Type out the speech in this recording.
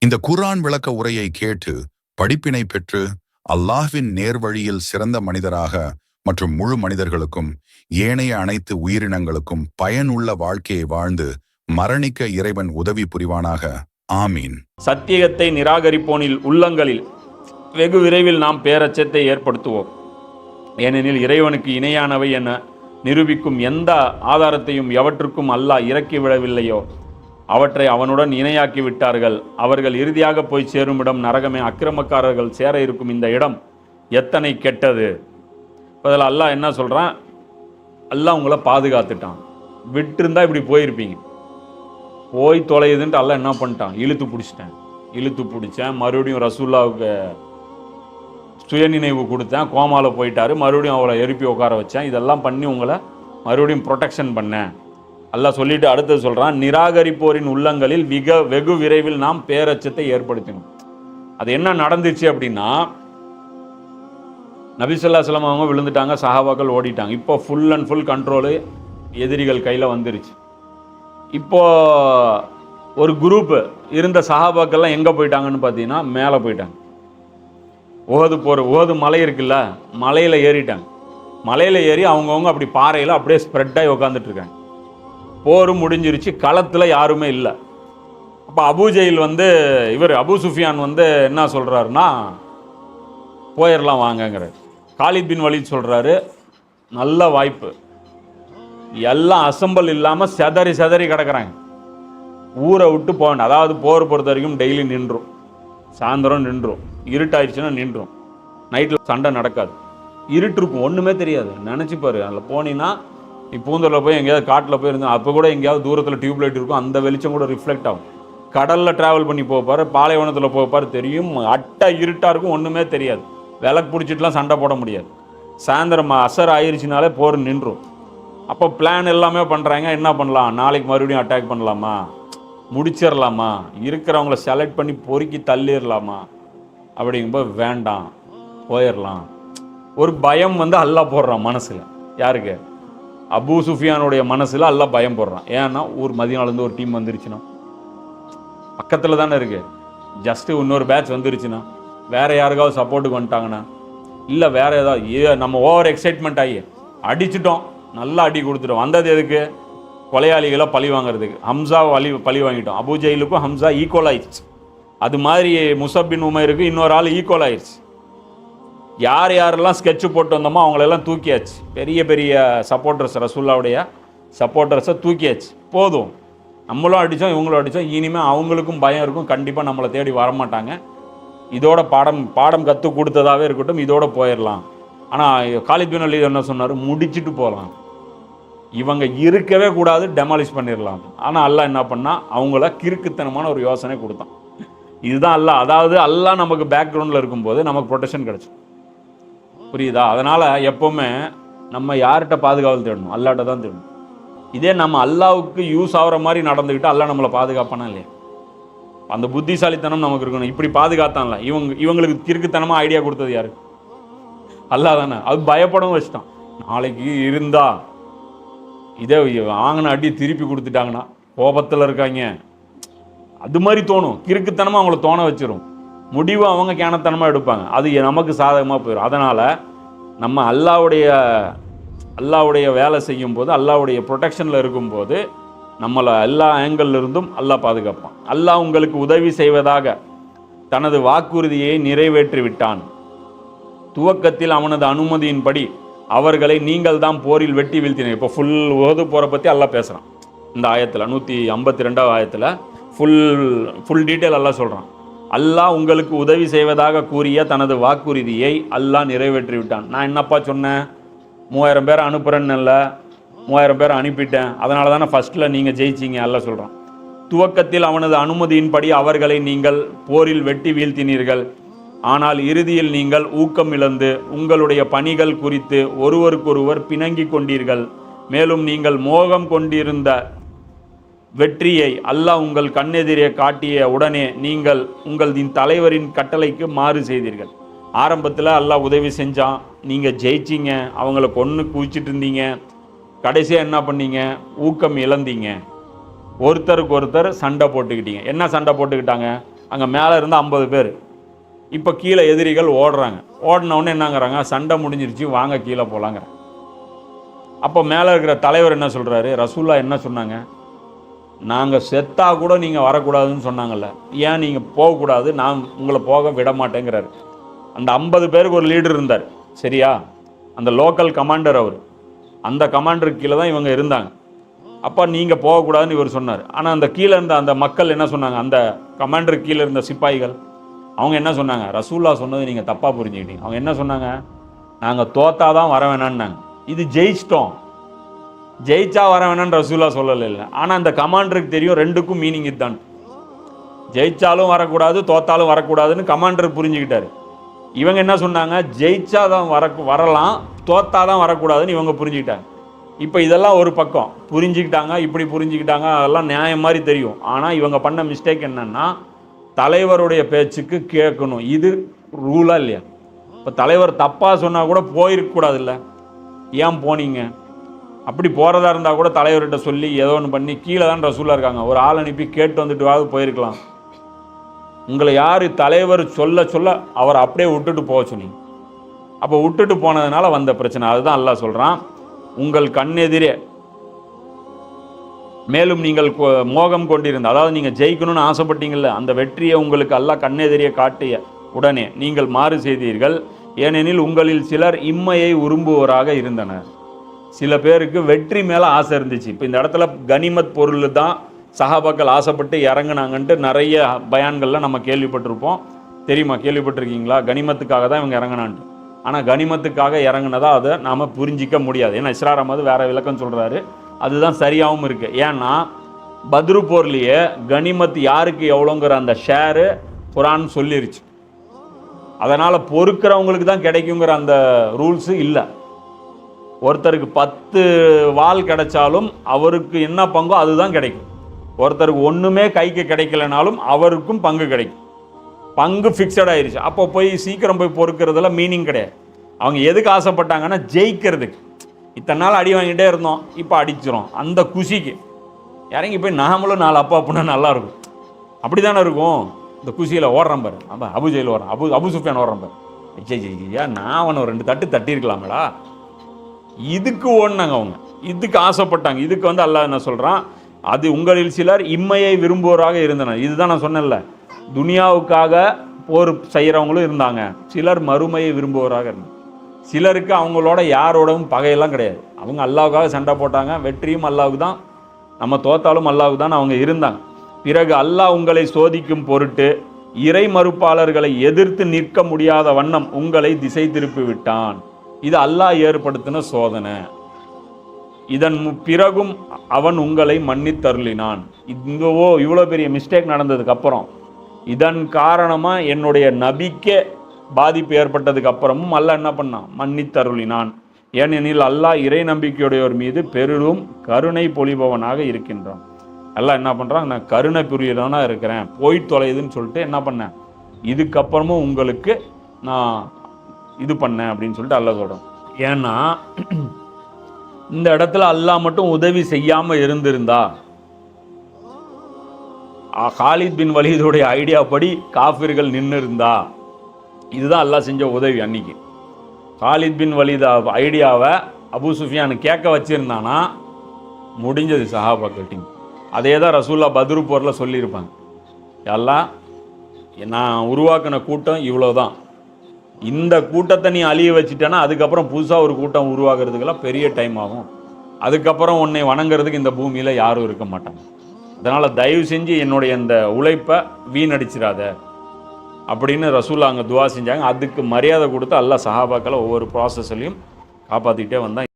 இந்த குர்ஆன் விளக்க உரையை கேட்டு படிப்பினை பெற்று அல்லாஹ்வின் நேர்வழியில் சிறந்த மனிதராக மற்றும் முழு மனிதர்களுக்கும் ஏனைய அனைத்து உயிரினங்களுக்கும் பயனுள்ள வாழ்க்கையை வாழ்ந்து மரணிக்க இறைவன் உதவி புரிவானாக. ஆமீன். சத்தியத்தை நிராகரிப்போனில் உள்ளங்களில் வெகு விரைவில் நாம் பேரச்சத்தை ஏற்படுத்துவோம். ஏனெனில் இறைவனுக்கு இணையானவை என நிரூபிக்கும் எந்த ஆதாரத்தையும் எவற்றுக்கும் அல்லாஹ் இறக்கிவிடவில்லையோ அவற்றை அவனுடன் இணையாக்கி விட்டார்கள். அவர்கள் இறுதியாக போய் சேரும் இடம் நரகமே. அக்கிரமக்காரர்கள் சேர இருக்கும் இந்த இடம் எத்தனை கெட்டது. அதில் அல்லாஹ் என்ன சொல்கிறான், அல்லாஹ் உங்களை பாதுகாத்துட்டான். விட்டுருந்தா இப்படி போயிருப்பீங்க. போய் தொலையுதுன்ட்டு அல்லாஹ் என்ன பண்ணிட்டான், இழுத்து பிடிச்சேன். மறுபடியும் ரசூல்லாவுக்கு சுயநினைவு கொடுத்தேன், கோமாவில் போயிட்டார். மறுபடியும் அவளை எழுப்பி உட்கார வச்சேன். இதெல்லாம் பண்ணி உங்களை மறுபடியும் ப்ரொடெக்ஷன் பண்ணேன். அல்லாஹ் சொல்லிட்டு அடுத்தது சொல்கிறான், நிராகரிப்போரின் உள்ளங்களில் வெகு விரைவில் நாம் பேரச்சத்தை ஏற்படுத்தினோம். அது என்ன நடந்துச்சு அப்படின்னா, நபி ஸல்லல்லாஹு அலைஹி வஸல்லம் அவங்க விழுந்துட்டாங்க, சஹாபாக்கள் ஓடிட்டாங்க. இப்போ ஃபுல் அண்ட் ஃபுல் கண்ட்ரோலு எதிரிகள் கையில் வந்துருச்சு. இப்போ ஒரு குரூப்பு இருந்த சஹாபாக்கள்லாம் எங்கே போயிட்டாங்கன்னு பார்த்தீங்கன்னா மேலே போயிட்டாங்க. உஹது மலை இருக்குல்ல, மலையில் ஏறிட்டாங்க. மலையில் ஏறி அவங்கவுங்க அப்படி பாறையில் அப்படியே ஸ்ப்ரெட்டாகி உட்காந்துட்ருக்காங்க. போர் முடிஞ்சிருச்சு, களத்தில் யாருமே இல்லை. அப்போ அபூஜெயில் அபூ சுஃபியான் என்ன சொல்கிறாருன்னா, போயிடலாம் வாங்கங்கிறார். காலித் பின் வலீத் சொல்கிறாரு, நல்ல வாய்ப்பு, எல்லாம் அசம்பல் இல்லாமல் செதறி கிடக்கிறாங்க, ஊரை விட்டு போக வேண்டாம். அதாவது போர் பொறுத்த வரைக்கும் டெய்லி நின்றும், சாயந்தரம் நின்றும், இருட்டாயிடுச்சுன்னா நின்றும், நைட்டில் சண்டை நடக்காது, இருட்டு இருக்கும், ஒன்றுமே தெரியாது. நினச்சிப்பாரு, அதில் போனீங்கன்னா நீ பூந்தூரில் போய் எங்கேயாவது காட்டில் போயிருந்தோம், அப்போ கூட எங்கேயாவது தூரத்தில் டியூப்லைட் இருக்கும், அந்த வெளிச்சம் கூட ரிஃப்ளெக்ட் ஆகும். கடலில் ட்ராவல் பண்ணி போப்பார், பாலைவனத்தில் போப்பார், தெரியும், இருட்டாக இருக்கும், ஒன்றுமே தெரியாது. விளக்கு பிடிச்சிட்டுலாம் சண்டை போட முடியாது. சாயந்தரம் அசர் ஆயிடுச்சுனாலே போர் நின்றும். அப்போ பிளான் எல்லாமே பண்ணுறாங்க, என்ன பண்ணலாம், நாளைக்கு மறுபடியும் அட்டாக் பண்ணலாமா, முடிச்சிடலாமா, இருக்கிறவங்கள செலக்ட் பண்ணி பொறுக்கி தள்ளிடலாமா, அப்படிங்கும்போது வேண்டாம், போயிடலாம். ஒரு பயம் அல்லாஹ் போடுறான் மனசில். யாருக்கு? அபூ சுஃபியானுடைய மனசில் அல்லாஹ் பயம் போடுறான். ஏன்னா மதினாலேருந்து ஒரு டீம் வந்துருச்சுன்னா, பக்கத்தில் தானே இருக்குது, ஜஸ்ட்டு இன்னொரு பேட்ச் வந்துருச்சுன்னா, வேறு யாருக்காவது சப்போர்ட்டுக்கு வந்துட்டாங்கன்னா, இல்லை வேறு ஏதாவது நம்ம ஓவர் எக்ஸைட்மெண்ட் ஆகி அடிச்சிட்டோம், நல்லா அடி கொடுத்துட்டோம். வந்தது எதுக்கு? கொலையாளிகளை பழி வாங்கிறதுக்கு. ஹம்சாவை பழி வாங்கிட்டோம். அபூஜெயிலுக்கும் ஹம்சா ஈக்குவல் ஆயிடுச்சு. அது மாதிரி முஸப் பின் உமைருக்கு இன்னொரு ஆள் ஈக்குவல் ஆயிடுச்சு. யாரெல்லாம் ஸ்கெட்சு போட்டு வந்தோமோ அவங்களெல்லாம் தூக்கியாச்சு. பெரிய சப்போர்ட்டர்ஸ், ரசூல்லாவுடைய சப்போர்ட்டர்ஸை தூக்கியாச்சு. போதும், நம்மளும் அடித்தோம், இவங்களும் அடித்தோம், இனிமேல் அவங்களுக்கும் பயம் இருக்கும், கண்டிப்பாக நம்மளை தேடி வரமாட்டாங்க. இதோட பாடம் கற்றுக் கொடுத்ததாகவே இருக்கட்டும், இதோட போயிடலாம். ஆனால் காலித் பின் வலீத் என்ன சொன்னார், முடிச்சுட்டு போகலாம், இவங்க இருக்கவே கூடாது, டெமாலிஷ் பண்ணிடலாம். ஆனால் அல்லாஹ் என்ன பண்ணால் அவங்கள கிறுக்குத்தனமான ஒரு யோசனை கொடுத்தான். இதுதான் அல்லாஹ். அதாவது அல்லாஹ் நமக்கு பேக்ரவுண்டில் இருக்கும்போது நமக்கு ப்ரொடெக்ஷன் கிடச்சிடும். புரியுதா? அதனால் எப்போவுமே நம்ம யார்கிட்ட பாதுகாவல் தேடணும்? அல்லாஹ்ட்ட தான் தேடணும். இதே நம்ம அல்லாஹ்வுக்கு யூஸ் ஆகிற மாதிரி நடந்துக்கிட்டு அல்லாஹ் நம்மளை பாதுகாப்பானா இல்லையா? அந்த புத்திசாலித்தனம் நமக்கு இருக்கணும். இப்படி பாதுகாத்தான்ல, இவங்களுக்கு கிறுக்குத்தனமாக ஐடியா கொடுத்தது யாரு? அல்லாஹ் தானே. அது பயப்படவும் வச்சுட்டான். நாளைக்கு இருந்தா இதே வாங்கின அடி திருப்பி கொடுத்துட்டாங்கன்னா கோபத்தில் இருக்காங்க, அது மாதிரி தோணும். கிறுக்குத்தனமாக அவங்கள தோண வச்சிரும். முடிவு அவங்க கேனத்தனமாக எடுப்பாங்க. அது நமக்கு சாதகமாக போயிடும். அதனால் நம்ம அல்லாஹ்வுடைய வேலை செய்யும்போது, அல்லாஹ்வுடைய ப்ரொடெக்ஷனில் இருக்கும்போது நம்மளை எல்லா ஆங்கிள் இருந்தும் அல்லாஹ் பாதுகாப்பான். அல்லாஹ் உங்களுக்கு உதவி செய்வதாக தனது வாக்குறுதியை நிறைவேற்றி விட்டான். துவக்கத்தில் அவனது அனுமதியின்படி அவர்களை நீங்கள் தான் போரில் வெட்டி வீழ்த்தினீர்கள். இப்போ உஹது போரை பற்றி அல்லாஹ் பேசுகிறான். இந்த ஆயத்தில் 152வது ஆயத்தில் ஃபுல் டீட்டெயில் அல்லாஹ் சொல்கிறான். அல்லாஹ் உங்களுக்கு உதவி செய்வதாக கூறிய தனது வாக்குறுதியை அல்லாஹ் நிறைவேற்றி விட்டான். நான் என்னப்பா சொன்னேன், 3000 பேரை அனுப்புகிறேன்னு இல்லை, 3000 பேரை அனுப்பிட்டேன், அதனால தானே ஃபஸ்ட்டில் நீங்கள் ஜெயிச்சிங்க. அல்லாஹ் சொல்கிறான், துவக்கத்தில் அவனது அனுமதியின்படி அவர்களை நீங்கள் போரில் வெட்டி வீழ்த்தினீர்கள். ஆனால் இறுதியில் நீங்கள் ஊக்கம் இழந்து உங்களுடைய பணிகள் குறித்து ஒருவருக்கொருவர் பிணங்கி கொண்டீர்கள். மேலும் நீங்கள் மோகம் கொண்டிருந்த வெற்றியை அல்லாஹ் உங்கள் கண்ணெதிரே காட்டிய உடனே நீங்கள் உங்களின் தலைவரின் கட்டளைக்கு மாறு செய்தீர்கள். ஆரம்பத்தில் அல்லாஹ் உதவி செஞ்சான், நீங்கள் ஜெயிச்சிங்க, அவங்கள கொன்று குவிச்சிட்டு இருந்தீங்க. கடைசியாக என்ன பண்ணீங்க? ஊக்கம் இழந்தீங்க. ஒருத்தருக்கு ஒருத்தர் சண்டை போட்டுக்கிட்டீங்க. என்ன சண்டை போட்டுக்கிட்டாங்க? அங்கே மேலே இருந்து 50 பேர். இப்போ கீழே எதிரிகள் ஓடுறாங்க. ஓடினவுடனே என்னங்கிறாங்க, சண்டை முடிஞ்சிருச்சு, வாங்க கீழே போகலாங்க. அப்போ மேலே இருக்கிற தலைவர் என்ன சொல்கிறாரு, ரசூல்லா என்ன சொன்னாங்க, நாங்கள் செத்தா கூட நீங்கள் வரக்கூடாதுன்னு சொன்னாங்கல்ல, ஏன் நீங்கள் போகக்கூடாது, நான் உங்களை போக விட மாட்டேங்கிறாரு. அந்த 50 பேருக்கு ஒரு லீடர் இருந்தார், சரியா, அந்த லோக்கல் கமாண்டர் அவர். அந்த கமாண்டருக்கு கீழே தான் இவங்க இருந்தாங்க. அப்போ நீங்கள் போகக்கூடாதுன்னு இவர் சொன்னார். ஆனால் அந்த கீழே இருந்த அந்த மக்கள் என்ன சொன்னாங்க, அந்த கமாண்டருக்கு கீழே இருந்த சிப்பாய்கள் அவங்க என்ன சொன்னாங்க, ரசூல்லா சொன்னது நீங்கள் தப்பாக புரிஞ்சுக்கிட்டீங்க. அவங்க என்ன சொன்னாங்க, நாங்கள் தோத்தாதான் வர வேணான்னாங்க. இது ஜெயிச்சிட்டோம், ஜெயிச்சா வர வேணான்னு ரசூல்லா சொல்லலை. இல்லை, ஆனால் அந்த கமாண்டருக்கு தெரியும் ரெண்டுக்கும் மீனிங் இதுதான். ஜெயிச்சாலும் வரக்கூடாது, தோத்தாலும் வரக்கூடாதுன்னு கமாண்டர் புரிஞ்சுக்கிட்டாரு. இவங்க என்ன சொன்னாங்க, ஜெயிச்சாதான் வரலாம், தோத்தாதான் வரக்கூடாதுன்னு இவங்க புரிஞ்சுக்கிட்டாங்க. இப்போ இதெல்லாம் ஒரு பக்கம் புரிஞ்சுக்கிட்டாங்க, இப்படி புரிஞ்சுக்கிட்டாங்க, அதெல்லாம் நியாயம் மாதிரி தெரியும். ஆனால் இவங்க பண்ண மிஸ்டேக் என்னன்னா, தலைவருடைய பேச்சுக்கு கேட்கணும். இது ரூலா இல்லையா? இப்போ தலைவர் தப்பாக சொன்னால் கூட போயிருக்கக்கூடாது இல்லை, ஏன் போனீங்க? அப்படி போகிறதா இருந்தால் கூட தலைவர்கிட்ட சொல்லி ஏதோ ஒன்று பண்ணி, கீழே தான் ரசூலா இருக்காங்க, ஒரு ஆள் அனுப்பி கேட்டு வந்துட்டு போயிருக்கலாம். உங்களை யார் தலைவர் சொல்ல சொல்ல அவர் அப்படியே விட்டுட்டு போக சொன்னீங்க. அப்போ விட்டுட்டு போனதுனால வந்த பிரச்சனை. அதுதான் அல்லாஹ் சொல்கிறான், உங்கள் கண்ணெதிரே மேலும் நீங்கள் மோகம் கொண்டிருந்த, அதாவது நீங்கள் ஜெயிக்கணும்னு ஆசைப்பட்டீங்கல்ல, அந்த வெற்றியை உங்களுக்கு அல்லாஹ் கண்ணெதிரே காட்டிய உடனே நீங்கள் மாறு செய்தீர்கள். ஏனெனில் உங்களில் சிலர் இம்மையை விரும்புவோராக இருந்தனர். சில பேருக்கு வெற்றி மேலே ஆசை இருந்துச்சு. இப்போ இந்த இடத்துல கனிமத் பொருள் தான் சஹாபாக்கள் ஆசைப்பட்டு இறங்குனாங்கன்ட்டு நிறைய பயான்கள்லாம் நம்ம கேள்விப்பட்டிருப்போம். தெரியுமா, கேள்விப்பட்டிருக்கீங்களா? கனிமத்துக்காக தான் இவங்க இறங்கினான்ட்டு. ஆனால் கனிமத்துக்காக இறங்குனதா அதை நாம் புரிஞ்சிக்க முடியாது. ஏன்னா இஸ்ரார் அஹமது வேறு விளக்கம் சொல்கிறாரு, அதுதான் சரியாகவும் இருக்குது. ஏன்னா பத்ரு போர்லேயே கனிமத் யாருக்கு எவ்வளோங்கிற அந்த ஷேரு குரான் சொல்லிருச்சு. அதனால் பொறுக்கிறவங்களுக்கு தான் கிடைக்குங்கிற அந்த ரூல்ஸு இல்லை. ஒருத்தருக்கு 10 வால் கிடைச்சாலும் அவருக்கு என்ன பங்கோ அதுதான் கிடைக்கும். ஒருத்தருக்கு ஒன்றுமே கைக்கு கிடைக்கலனாலும் அவருக்கும் பங்கு கிடைக்கும். பங்கு ஃபிக்ஸட் ஆயிடுச்சு. அப்போ போய் சீக்கிரம் போய் பொறுக்கிறதுல மீனிங் கிடையாது. அவங்க எதுக்கு ஆசைப்பட்டாங்கன்னா ஜெயிக்கிறதுக்கு. இத்தனை நாள் அடி வாங்கிட்டே இருந்தோம், இப்போ அடிச்சிடும், அந்த குஷிக்கு இறங்கி போய் நாமளும் 4 அப்பா அப்படின்னா நல்லாயிருக்கும். அப்படி தானே இருக்கும். இந்த குஷியில் ஓடுறேன் பாரு, அப்போ அபுஜெயில் ஓடுறான், அபு சுஃபியான் ஓடுறேன் பாரு, ஐயா நான் அவனை 2 தட்டு தட்டியிருக்கலாமடா. இதுக்கு ஓடினாங்க அவங்க, இதுக்கு ஆசைப்பட்டாங்க. இதுக்கு அல்லாஹ் என்ன சொல்கிறான், அது உங்களில் சிலர் இம்மையை விரும்புவோராக இருந்தனர். இதுதான் நான் சொன்னேன்ல, துனியாவுக்காக போர் செய்கிறவங்களும் இருந்தாங்க, சிலர் மறுமையை விரும்புவோராக இருந்தாங்க. சிலருக்கு அவங்களோட யாரோடவும் பகையெல்லாம் கிடையாது. அவங்க அல்லாவுக்காக சண்டை போட்டாங்க, வெற்றியும் அல்லாவுக்கு தான், நம்ம தோத்தாலும் அல்லாவுக்கு தான் அவங்க இருந்தாங்க. பிறகு அல்லாஹ் உங்களை சோதிக்கும் பொருட்டு இறை மறுப்பாளர்களை எதிர்த்து நிற்க முடியாத வண்ணம் உங்களை திசை திருப்பி விட்டான். இது அல்லாஹ் ஏற்படுத்தின சோதனை. இதன் பிறகும் அவன் உங்களை மன்னித்தருளினான். இங்கவோ இவ்வளோ பெரிய மிஸ்டேக் நடந்ததுக்கு அப்புறம், இதன் காரணமாக என்னுடைய நபிக்கே பாதிப்பு ஏற்பட்டதுக்கு அப்புறமும் அல்லாஹ் என்ன பண்ணான், மன்னித்தருளினான். ஏனெனில் அல்லாஹ் இறை நம்பிக்கையுடையோர் மீது பெரும் கருணை பொழிபவனாக இருக்கின்றான். அல்லாஹ் என்ன பண்ணுறான், நான் கருணை புரியதானா இருக்கிறேன், போய் தொலையுதுன்னு சொல்லிட்டு என்ன பண்ணேன், இதுக்கப்புறமும் உங்களுக்கு நான் இது பண்ணேன் அப்படின்னு சொல்லிட்டு அல்லாஹ் சொல்கிறோம். ஏன்னா இந்த இடத்துல அல்லாஹ் மட்டும் உதவி செய்யாமல் இருந்திருந்தா, காலித் பின் வலீதுடைய ஐடியா படி காஃபிர்கள் நின்று இருந்தா, இதுதான் அல்லாஹ் செஞ்ச உதவி. அன்னைக்கு காலித் பின் வலீத் ஐடியாவை அபு சுஃபியான் கேட்க வச்சிருந்தானா முடிஞ்சது சஹாபாக்கள் டீம். அதே தான் ரசூல்லா பத்ரு போரில் சொல்லியிருப்பாங்க, எல்லாம் நான் உருவாக்கின கூட்டம் இவ்வளோதான், இந்த கூட்டத்தை நீ அழிய வச்சுட்டேன்னா அதுக்கப்புறம் புதுசாக ஒரு கூட்டம் உருவாக்குறதுக்கெல்லாம் பெரிய டைம் ஆகும், அதுக்கப்புறம் உன்னை வணங்குறதுக்கு இந்த பூமியில் யாரும் இருக்க மாட்டாங்க, அதனால் தயவு செஞ்சு என்னுடைய இந்த உழைப்பை வீணடிச்சிடாத அப்படின்னு ரசூல்லா அங்கே துவா செஞ்சாங்க. அதுக்கு மரியாதை கொடுத்து அல்லாஹ் சஹாபாக்களை ஒவ்வொரு ப்ராசஸ்லையும் காப்பாற்றிக்கிட்டே வந்தான்.